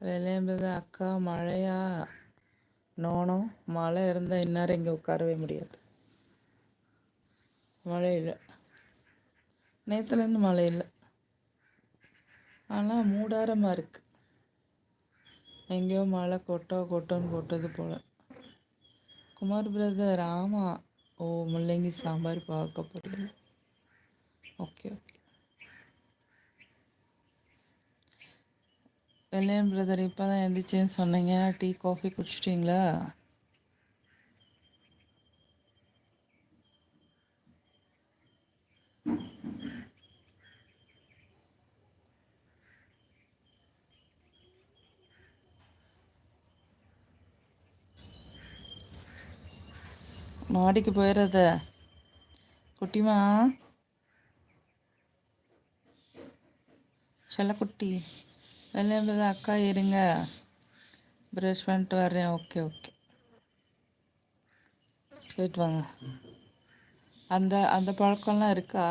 விளையாடுறது அக்கா மழையா? நோனோ, மழை இருந்தால் இந்நேரம் இங்கே உட்காரவே முடியாது. மழை இல்லை, நேற்றுலேருந்து மழை இல்லை. ஆனால் மூடாரமாக இருக்குது. எங்கேயோ மழை கொட்டோன்னு கொட்டது போல். குமார் பிரதர், ஆமாம். ஓ, முள்ளங்கி சாம்பார் பார்க்க பொரியல். Okay okay. வெள்ளையன் பிரதர், இப்போ தான் எழுந்திரிச்சேன்னு சொன்னீங்க. டீ காஃபி குடிச்சிட்டிங்களா? மாடிக்கு போயிடுறத குட்டிமா, செல்லக்குட்டி. வெள்ளையன் பிரதர், அக்கா இருங்க, ப்ரஷ் பண்ணிட்டு வர்றேன். ஓகே ஓகே, போயிட்டு வாங்க. அந்த அந்த பழக்கம்லாம் இருக்கா?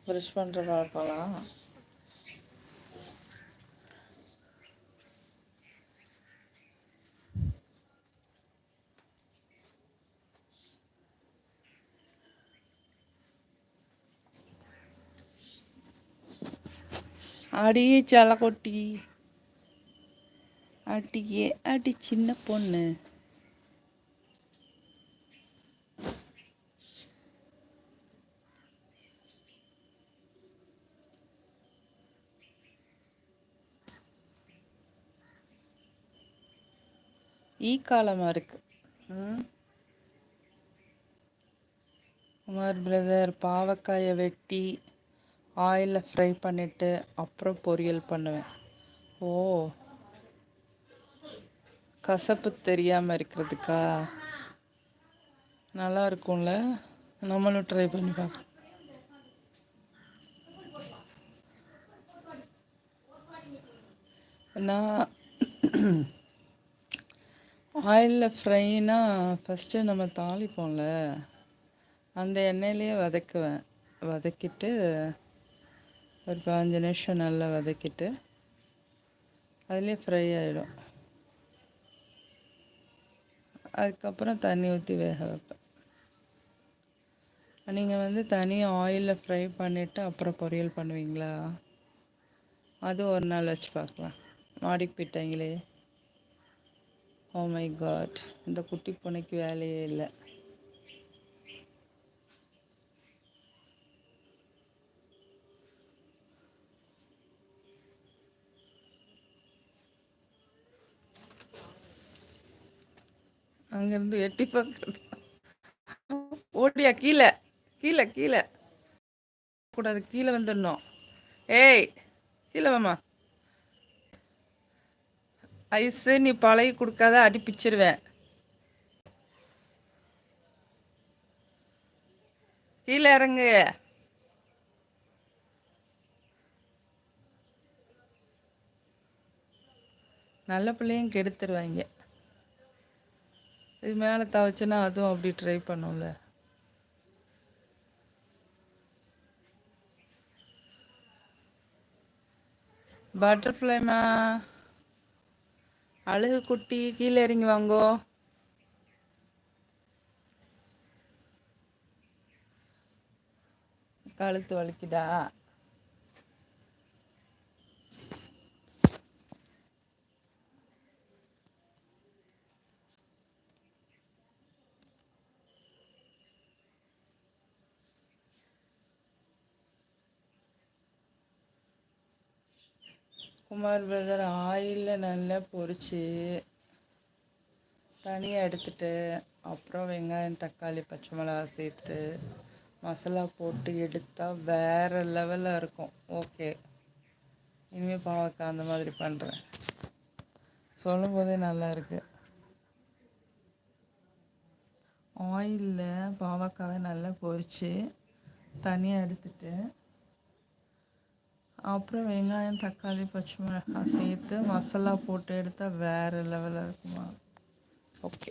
ப்ரஷ் பண்ணுற பழக்கம்லாம்? அடி செல்லக்குட்டி, அடியே அடி சின்ன பொண்ணு. காலமாக இருக்கு. குமார் பிரதர், பாவக்காயை வெட்டி ஆயிலில் ஃப்ரை பண்ணிவிட்டு அப்புறம் பொரியல் பண்ணுவேன். ஓ, கசப்பு தெரியாமல் இருக்கிறதுக்கா? நல்லா இருக்கும்ல, நம்மளும் ட்ரை பண்ணி பார்க்கலாம். நான் ஆயிலில் ஃப்ரைனா ஃபஸ்ட்டு நம்ம தாளிப்போம்ல, அந்த எண்ணெயிலேயே வதக்கிட்டு ஒரு 15 நிமிஷம் நல்லா வதக்கிட்டு அதுலேயே ஃப்ரை ஆகிடும். அதுக்கப்புறம் தண்ணி ஊற்றி வேக வைப்பேன். நீங்கள் தனியாக ஆயிலில் ஃப்ரை பண்ணிவிட்டு அப்புறம் பொரியல் பண்ணுவீங்களா? அது ஒரு நாள் வச்சு பார்க்கலாம். மாடிக்கு போயிட்டாங்களே. ஓ மை காட், இந்த குட்டி பூனைக்கு வேலையே இல்லை. அங்கேருந்து எட்டி பார்க்குறது. ஓடியா கீழே கீழே கீழே கூடாது, கீழே வந்துடணும். ஏய், கீழே வாமா. ஐஸு நீ பழகி கொடுக்காத, அடி பிச்சிருவேன். கீழே இறங்கு. நல்ல பிள்ளையும் கெடுத்துருவாங்க. இது மேலே தவச்சுன்னா அதுவும் அப்படி ட்ரை பண்ணும்ல. பட்டர்ஃப்ளைமா, அழகு குட்டி, கீழே இறங்கி வாங்கோ. கழுத்து வலிக்குதா? குமார் பிரதர், ஆயிலில் நல்லா பொரித்து தனியாக எடுத்துட்டு அப்புறம் வெங்காயம், தக்காளி, பச்சை மிளகா சேர்த்து மசாலா போட்டு எடுத்தால் வேறு லெவலில் இருக்கும். ஓகே, இனிமேல் பாவக்காய் அந்த மாதிரி பண்ணுறேன். சொல்லும் போதே நல்லா இருக்குது. ஆயிலில் பாவக்காவை நல்லா பொரித்து தனியாக எடுத்துட்டு அப்புறம் வெங்காயம், தக்காளி, பச்சை மிளகாய் சேர்த்து மசாலா போட்டு எடுத்தால் வேறு லெவலில் இருக்குமா? ஓகே.